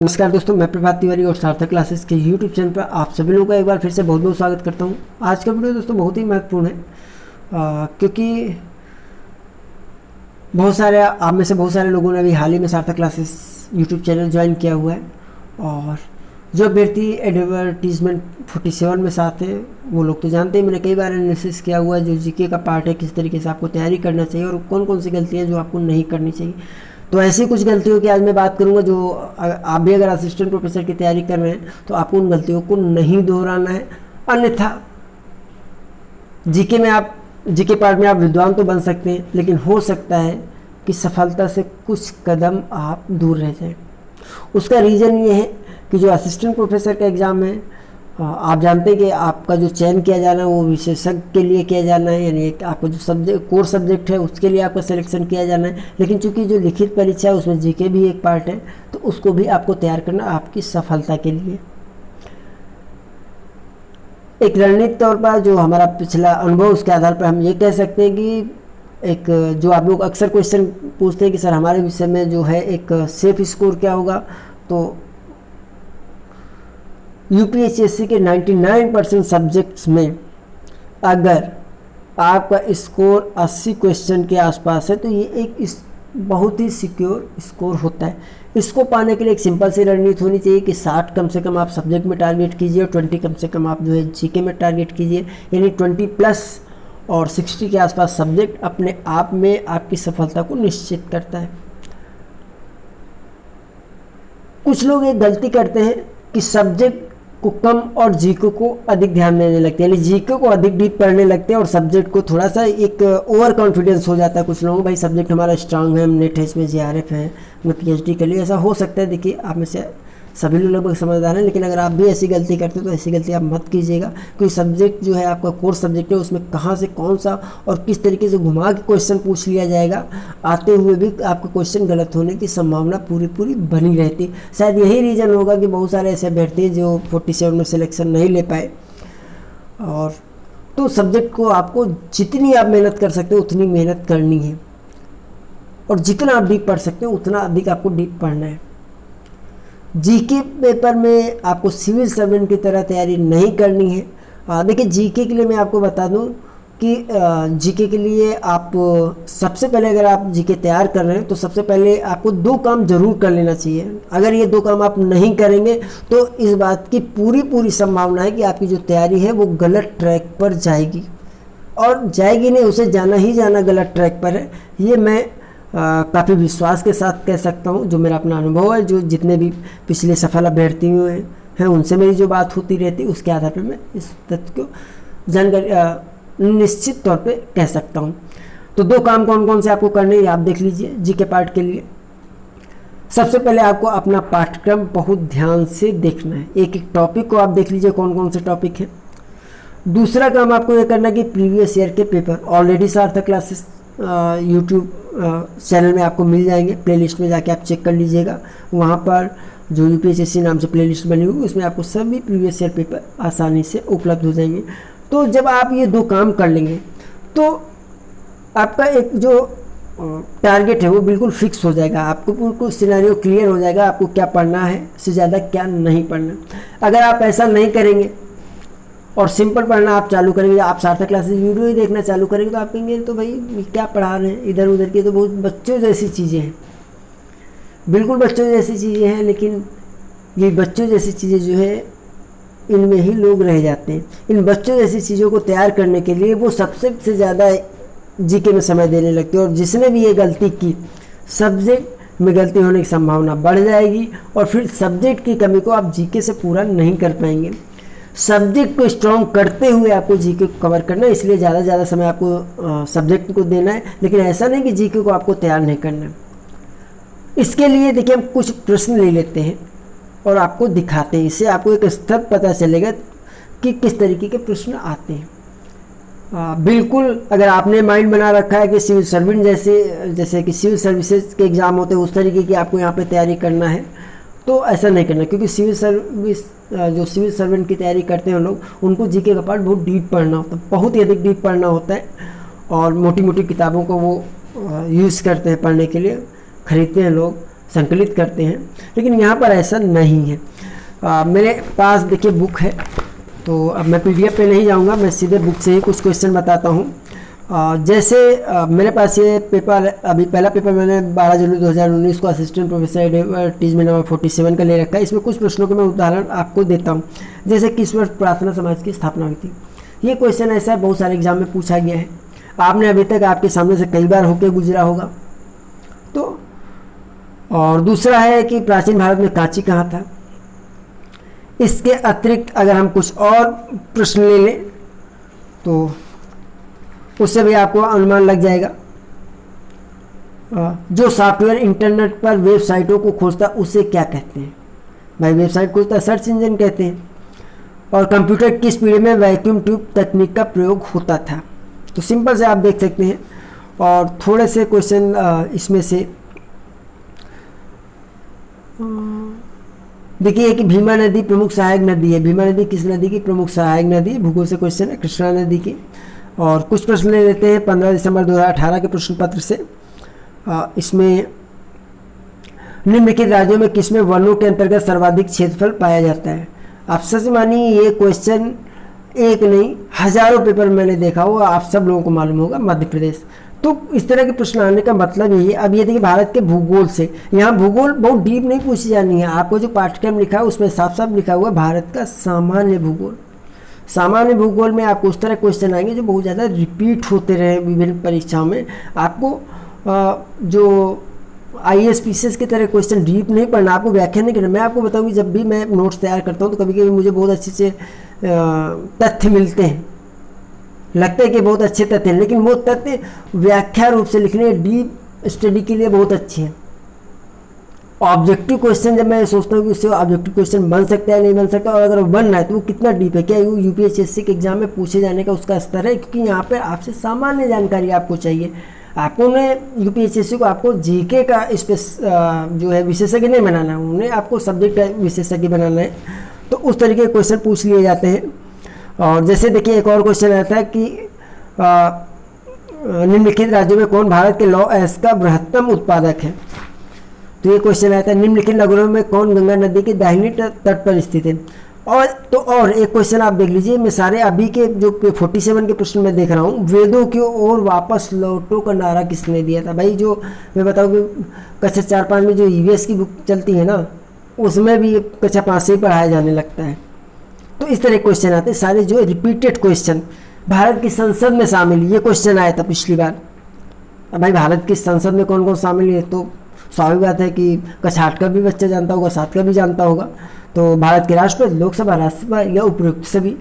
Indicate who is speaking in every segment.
Speaker 1: नमस्कार दोस्तों, मैं प्रभात तिवारी और सार्थक क्लासेस के यूट्यूब चैनल पर आप सभी लोगों का एक बार फिर से बहुत बहुत स्वागत करता हूं। आज का वीडियो दोस्तों बहुत ही महत्वपूर्ण है क्योंकि आप में से बहुत सारे लोगों ने अभी हाल ही में सार्थक क्लासेस यूट्यूब चैनल ज्वाइन किया हुआ है। और जो अभ्यर्थी एडवर्टीजमेंट 47 में साथ हैं वो लोग तो जानते हैं, मैंने कई बार एनालिसिस किया हुआ है जो जीके का पार्ट है, किस तरीके से आपको तैयारी करना चाहिए और कौन कौन सी गलतियाँ जो आपको नहीं करनी चाहिए। तो ऐसी कुछ गलतियों की आज मैं बात करूंगा जो आप भी अगर असिस्टेंट प्रोफेसर की तैयारी कर रहे हैं तो आपको उन गलतियों को नहीं दोहराना है। अन्यथा जीके पार्ट में आप विद्वान तो बन सकते हैं, लेकिन हो सकता है कि सफलता से कुछ कदम आप दूर रह जाएं। उसका रीज़न ये है कि जो असिस्टेंट प्रोफेसर का एग्ज़ाम है, आप जानते हैं कि आपका जो चयन किया जाना है वो विशेषज्ञ के लिए किया जाना है, यानी आपका जो कोर सब्जेक्ट है उसके लिए आपका सिलेक्शन किया जाना है। लेकिन चूंकि जो लिखित परीक्षा है उसमें जीके भी एक पार्ट है, तो उसको भी आपको तैयार करना आपकी सफलता के लिए। एक रणनीतिक तौर पर जो हमारा पिछला अनुभव, उसके आधार पर हम ये कह सकते हैं कि एक जो आप लोग अक्सर क्वेश्चन पूछते हैं कि सर हमारे विषय में जो है एक सेफ स्कोर क्या होगा, तो यूपीएससी के 99% सब्जेक्ट्स में अगर आपका स्कोर 80 क्वेश्चन के आसपास है तो ये एक बहुत ही सिक्योर स्कोर होता है। इसको पाने के लिए एक सिंपल सी रणनीति होनी चाहिए कि 60 कम से कम आप सब्जेक्ट में टारगेट कीजिए और 20 कम से कम आप जो है जीके में टारगेट कीजिए, यानी 20 प्लस और 60 के आसपास सब्जेक्ट अपने आप में आपकी सफलता को निश्चित करता है। कुछ लोग एक गलती करते हैं कि सब्जेक्ट को कम और जीके को अधिक ध्यान देने लगते हैं, यानी जीके को अधिक डीप पढ़ने लगते हैं और सब्जेक्ट को थोड़ा सा एक ओवर कॉन्फिडेंस हो जाता है कुछ लोगों को, भाई सब्जेक्ट हमारा स्ट्रांग है, हम नेट है, इसमें जेआरएफ है, मैं पीएचडी कर लिया। ऐसा हो सकता है, देखिए आप में से सभी लोग लगभग समझदार हैं, लेकिन अगर आप भी ऐसी गलती करते हो तो ऐसी गलती आप मत कीजिएगा। क्योंकि सब्जेक्ट जो है आपका कोर्स सब्जेक्ट है, उसमें कहाँ से कौन सा और किस तरीके से घुमा के क्वेश्चन पूछ लिया जाएगा, आते हुए भी आपका क्वेश्चन गलत होने की संभावना पूरी बनी रहती। शायद यही रीज़न होगा कि बहुत सारे ऐसे अभ्यर्थी जो 47 में सिलेक्शन नहीं ले पाए। और तो सब्जेक्ट को आपको जितनी आप मेहनत कर सकते हो उतनी मेहनत करनी है, और जितना आप डीप पढ़ सकते हो उतना अधिक आपको डीप पढ़ना है। जीके पेपर में आपको सिविल सर्वेंट की तरह तैयारी नहीं करनी है। देखिए जीके के लिए मैं आपको बता दूं कि जीके के लिए आप सबसे पहले अगर आप जीके तैयार कर रहे हैं तो सबसे पहले आपको 2 काम जरूर कर लेना चाहिए। अगर ये 2 काम आप नहीं करेंगे तो इस बात की पूरी संभावना है कि आपकी जो तैयारी है वो गलत ट्रैक पर जाएगी, और जाएगी नहीं, उसे जाना ही जाना गलत ट्रैक पर है। ये मैं काफ़ी विश्वास के साथ कह सकता हूँ, जो मेरा अपना अनुभव है, जो जितने भी पिछले सफल अभ्यर्थी हैं उनसे मेरी जो बात होती रहती, उसके आधार पर मैं इस तथ्य को जानकारी निश्चित तौर पे कह सकता हूँ। तो 2 काम कौन कौन से आपको करने हैं आप देख लीजिए जीके पार्ट के लिए। सबसे पहले आपको अपना पाठ्यक्रम बहुत ध्यान से देखना है, एक एक टॉपिक को आप देख लीजिए कौन कौन से टॉपिक हैं। दूसरा काम आपको ये करना है कि प्रीवियस ईयर के पेपर ऑलरेडी सार्थक क्लासेस यूट्यूब चैनल में आपको मिल जाएंगे, प्लेलिस्ट में जाके आप चेक कर लीजिएगा। वहाँ पर जो यूपीएससी नाम से प्लेलिस्ट बनी हुई उसमें आपको सभी प्रीवियस ईयर पेपर आसानी से उपलब्ध हो जाएंगे। तो जब आप ये 2 काम कर लेंगे तो आपका एक जो टारगेट है वो बिल्कुल फिक्स हो जाएगा, आपको बिल्कुल सिनेरियो क्लियर हो जाएगा, आपको क्या पढ़ना है, इससे ज़्यादा क्या नहीं पढ़ना। अगर आप ऐसा नहीं करेंगे और सिंपल पढ़ना आप चालू करेंगे, आप सार्थक क्लासेस वीडियो ही देखना चालू करेंगे, तो आप कहेंगे तो भाई क्या पढ़ा रहे हैं, इधर उधर की तो बहुत बच्चों जैसी चीज़ें हैं। बिल्कुल बच्चों जैसी चीज़ें हैं, लेकिन ये बच्चों जैसी चीज़ें जो है इनमें ही लोग रह जाते हैं। इन बच्चों जैसी चीज़ों को तैयार करने के लिए वो सबसे ज़्यादा जीके में समय देने लगते हैं, और जिसने भी ये गलती की सब्जेक्ट में गलती होने की संभावना बढ़ जाएगी, और फिर सब्जेक्ट की कमी को आप जीके से पूरा नहीं कर पाएंगे। सब्जेक्ट को स्ट्रॉन्ग करते हुए आपको जीके को कवर करना है, इसलिए ज़्यादा समय आपको सब्जेक्ट को देना है, लेकिन ऐसा नहीं कि जीके को आपको तैयार नहीं करना है। इसके लिए देखिए हम कुछ प्रश्न ले लेते हैं और आपको दिखाते हैं, इससे आपको एक स्तर पता चलेगा कि किस तरीके के प्रश्न आते हैं। बिल्कुल अगर आपने माइंड बना रखा है कि सिविल सर्वेंट जैसे कि सिविल सर्विसेज के एग्ज़ाम होते हैं उस तरीके की आपको यहाँ पे तैयारी करना है, तो ऐसा नहीं करना, क्योंकि जो सिविल सर्वेंट की तैयारी करते हैं लोग, उनको जीके का पार्ट बहुत डीप पढ़ना होता है, बहुत ही अधिक डीप पढ़ना होता है, और मोटी मोटी किताबों को वो यूज़ करते हैं पढ़ने के लिए, ख़रीदते हैं लोग। संकलित करते हैं, लेकिन यहाँ पर ऐसा नहीं है। मेरे पास देखिए बुक है, तो अब मैं पीडीएफ पे नहीं जाऊँगा, मैं सीधे बुक से ही कुछ क्वेश्चन बताता हूँ। जैसे मेरे पास ये पेपर, अभी पहला पेपर मैंने 12 जुलाई 2019 को असिस्टेंट प्रोफेसर एडवर्टीजमेंट नंबर 47 का ले रखा है। इसमें कुछ प्रश्नों के मैं उदाहरण आपको देता हूँ। जैसे किस वर्ष प्रार्थना समाज की स्थापना हुई थी, ये क्वेश्चन ऐसा है, बहुत सारे एग्जाम में पूछा गया है, आपने अभी तक आपके सामने से कई बार होकर गुजरा होगा। तो और दूसरा है कि प्राचीन भारत में कांची कहाँ था। इसके अतिरिक्त अगर हम कुछ और प्रश्न ले लें तो उससे भी आपको अनुमान लग जाएगा। जो सॉफ्टवेयर इंटरनेट पर वेबसाइटों को खोजता उसे क्या कहते हैं। भाई वेबसाइट खोजता सर्च इंजन कहते हैं। और कंप्यूटर किस पीढ़ी में वैक्यूम ट्यूब तकनीक का प्रयोग होता था। तो सिंपल से आप देख सकते हैं। और थोड़े से क्वेश्चन इसमें से देखिए कि भीमा नदी प्रमुख सहायक नदी है। भीमा नदी किस नदी की प्रमुख सहायक नदी है। भूगोल से क्वेश्चन है, कृष्णा नदी की। और कुछ प्रश्न ले लेते हैं 15 दिसंबर 2018 के प्रश्न पत्र से। इसमें निम्नलिखित राज्यों में किसमें वनों के अंतर्गत सर्वाधिक क्षेत्रफल पाया जाता है। आप सच मानिए ये क्वेश्चन एक नहीं हजारों पेपर मैंने देखा होगा, आप सब लोगों को मालूम होगा, मध्य प्रदेश। तो इस तरह के प्रश्न आने का मतलब यही है। अब ये देखिए भारत के भूगोल से, यहाँ भूगोल बहुत डीप नहीं पूछी जानी है। आपको जो पाठ्यक्रम लिखा है उसमें साफ साफ लिखा हुआ है भारत का सामान्य भूगोल। सामान्य भूगोल में आपको उस तरह क्वेश्चन आएंगे जो बहुत ज़्यादा रिपीट होते रहे विभिन्न परीक्षाओं में। आपको जो IAS PCS की तरह क्वेश्चन डीप नहीं पढ़ना, आपको व्याख्या नहीं करना। मैं आपको बताऊँ कि जब भी मैं नोट्स तैयार करता हूँ तो कभी कभी मुझे बहुत अच्छे से तथ्य मिलते हैं, लगता है कि बहुत अच्छे तथ्य हैं, लेकिन वो तथ्य व्याख्या रूप से लिखने डीप स्टडी के लिए बहुत अच्छे हैं। ऑब्जेक्टिव क्वेश्चन जब मैं सोचता हूँ कि उससे ऑब्जेक्टिव क्वेश्चन बन सकता है नहीं बन सकता, और अगर बन रहा है तो वो कितना डीप है, क्या वो UPSSC के एग्जाम में पूछे जाने का उसका स्तर है। क्योंकि यहाँ पर आपसे सामान्य जानकारी आपको चाहिए। आपको उन्हें UPSSC को आपको GK का जो है विशेषज्ञ नहीं बनाना है, उन्हें आपको सब्जेक्ट का विशेषज्ञ बनाना है। तो उस तरीके के क्वेश्चन पूछ लिए जाते हैं। और जैसे देखिए एक और क्वेश्चन आता है कि निम्नलिखित राज्यों में कौन भारत के लौह अयस्क का बृहत्तम उत्पादक है। तो ये क्वेश्चन आता है निम्नलिखित नगरों में कौन गंगा नदी के दाहिने तट पर स्थित है। और एक क्वेश्चन आप देख लीजिए, मैं सारे अभी के जो 47 के प्रश्न में देख रहा हूँ, वेदों की ओर वापस लौटो का नारा किसने दिया था। भाई जो मैं बताऊँ कि कक्षा 4-5 में जो EVS की बुक चलती है ना, उसमें भी कक्षा 5 से ही पढ़ाया जाने लगता है। तो इस तरह क्वेश्चन आते हैं सारे जो रिपीटेड क्वेश्चन। भारत की संसद में शामिल, ये क्वेश्चन आया था पिछली बार। अब भाई भारत की संसद में कौन कौन शामिल है, तो स्वाभाविक बात है कि कक्षा 8 का भी बच्चा जानता होगा, 7 का भी जानता होगा। तो भारत के राष्ट्रपति, लोकसभा, राज्यसभा या उपयुक्त सभी।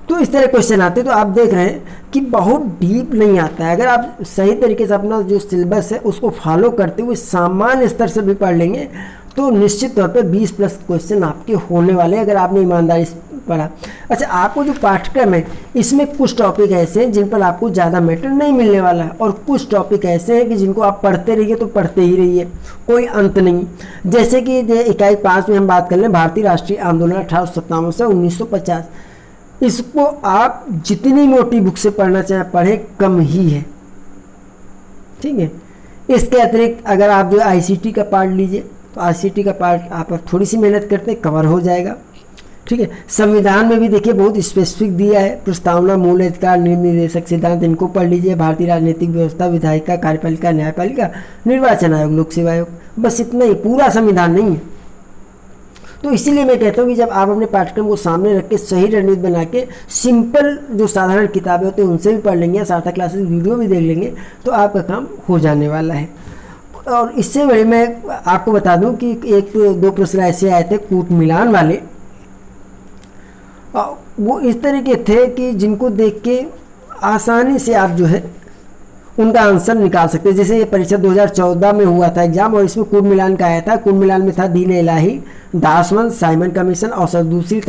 Speaker 1: तो इस तरह क्वेश्चन आते हैं। तो आप देख रहे हैं कि बहुत डीप नहीं आता है। अगर आप सही तरीके से अपना जो सिलेबस है उसको फॉलो करते हुए सामान्य स्तर से भी पढ़ लेंगे तो निश्चित तौर पे 20+ क्वेश्चन आपके होने वाले हैं, अगर आपने ईमानदारी से पढ़ा। अच्छा, आपको जो पाठ्यक्रम है इसमें कुछ टॉपिक ऐसे हैं जिन पर आपको ज़्यादा मैटर नहीं मिलने वाला है, और कुछ टॉपिक ऐसे हैं कि जिनको आप पढ़ते रहिए तो पढ़ते ही रहिए, कोई अंत नहीं। जैसे कि इकाई 5 में हम बात कर लें भारतीय राष्ट्रीय आंदोलन 1857 से 1950। इसको आप जितनी मोटी बुक से पढ़ना चाहें पढ़ें, कम ही है, ठीक है। इसके अतिरिक्त अगर आप जो ICT का पार्ट लीजिए तो ICT का पार्ट आप थोड़ी सी मेहनत करते कवर हो जाएगा, ठीक है। संविधान में भी देखिए बहुत स्पेसिफिक दिया है, प्रस्तावना, मूल अधिकार, निर्देशक सिद्धांत, इनको पढ़ लीजिए। भारतीय राजनीतिक व्यवस्था, विधायिका, कार्यपालिका, न्यायपालिका, निर्वाचन आयोग, लोक सेवा आयोग, बस इतना ही, पूरा संविधान नहीं है। तो इसीलिए मैं कहता हूँ कि जब आप अपने पाठ्यक्रम को सामने रख के सही रणनीति बना के सिंपल जो साधारण किताबें होती हैं उनसे भी पढ़ लेंगे, सार्थक क्लासेस वीडियो भी देख लेंगे, तो आपका काम हो जाने वाला है। और इससे बड़े मैं आपको बता दूं कि 1-2 प्रश्न ऐसे आए थे कूट मिलान वाले, वो इस तरह के थे कि जिनको देख के आसानी से आप जो है उनका आंसर निकाल सकते हैं। जैसे ये परीक्षा 2014 में हुआ था एग्जाम, और इसमें कुल मिलान का आया था। कुल मिलान में था दीन इलाही, दासवंश, साइमन कमीशन, औसत दूसरी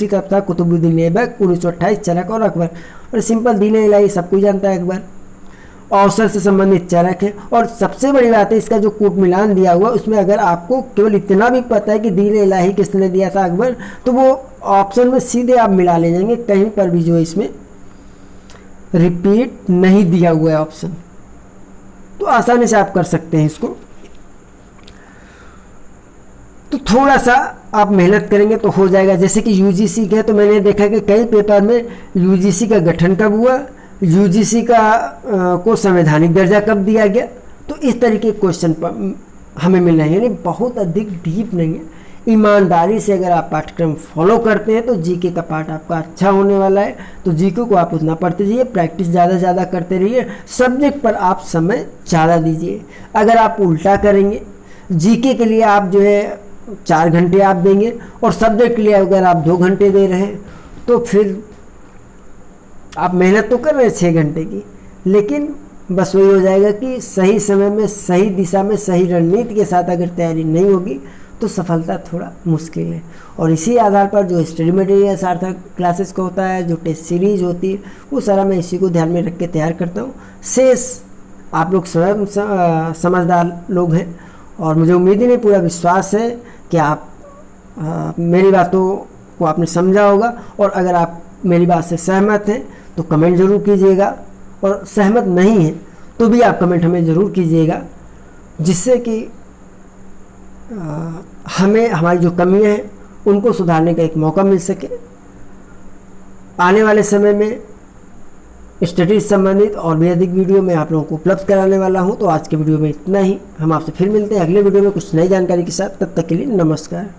Speaker 1: तरफ था कुतुबुद्दीन ऐबक, 1928, चरक और अकबर। और सिंपल दीन इलाही सब कोई जानता है, अकबर औसत से संबंधित चरक है। और सबसे बड़ी बात है इसका जो कूट मिलान दिया हुआ उसमें अगर आपको केवल इतना भी पता है कि दीन इलाही किसने दिया था, अकबर, तो वो ऑप्शन में सीधे आप मिला ले जाएंगे, कहीं पर भी जो है इसमें रिपीट नहीं दिया हुआ है ऑप्शन, तो आसानी से आप कर सकते हैं इसको। तो थोड़ा सा आप मेहनत करेंगे तो हो जाएगा। जैसे कि यूजीसी के, तो मैंने देखा कि कई पेपर में यूजीसी का गठन कब हुआ, यूजीसी का को संवैधानिक दर्जा कब दिया गया, तो इस तरीके के क्वेश्चन पर हमें मिल रहे हैं। यानी बहुत अधिक डीप नहीं है। ईमानदारी से अगर आप पाठ्यक्रम फॉलो करते हैं तो जीके का पार्ट आपका अच्छा होने वाला है। तो जीके को आप उतना पढ़ते जाइए, प्रैक्टिस ज़्यादा से ज़्यादा करते रहिए, सब्जेक्ट पर आप समय ज़्यादा दीजिए। अगर आप उल्टा करेंगे, जीके के लिए आप जो है 4 घंटे आप देंगे और सब्जेक्ट के लिए अगर आप 2 घंटे दे रहे हैं, तो फिर आप मेहनत तो कर रहे हैं 6 घंटे की, लेकिन बस वही हो जाएगा कि सही समय में, सही दिशा में, सही रणनीति के साथ अगर तैयारी नहीं होगी तो सफलता थोड़ा मुश्किल है। और इसी आधार पर जो स्टडी मटेरियल सार्थक क्लासेस का होता है, जो टेस्ट सीरीज होती है, वो सारा मैं इसी को ध्यान में रख के तैयार करता हूँ। शेष आप लोग स्वयं समझदार लोग हैं और मुझे उम्मीद ही नहीं, पूरा विश्वास है कि आप मेरी बातों को आपने समझा होगा। और अगर आप मेरी बात से सहमत हैं तो कमेंट ज़रूर कीजिएगा, और सहमत नहीं हैं तो भी आप कमेंट हमें ज़रूर कीजिएगा, जिससे कि हमें हमारी जो कमियां हैं उनको सुधारने का एक मौका मिल सके। आने वाले समय में स्टडीज संबंधित और भी अधिक वीडियो मैं आप लोगों को उपलब्ध कराने वाला हूं। तो आज के वीडियो में इतना ही। हम आपसे फिर मिलते हैं अगले वीडियो में कुछ नई जानकारी के साथ। तब तक के लिए नमस्कार।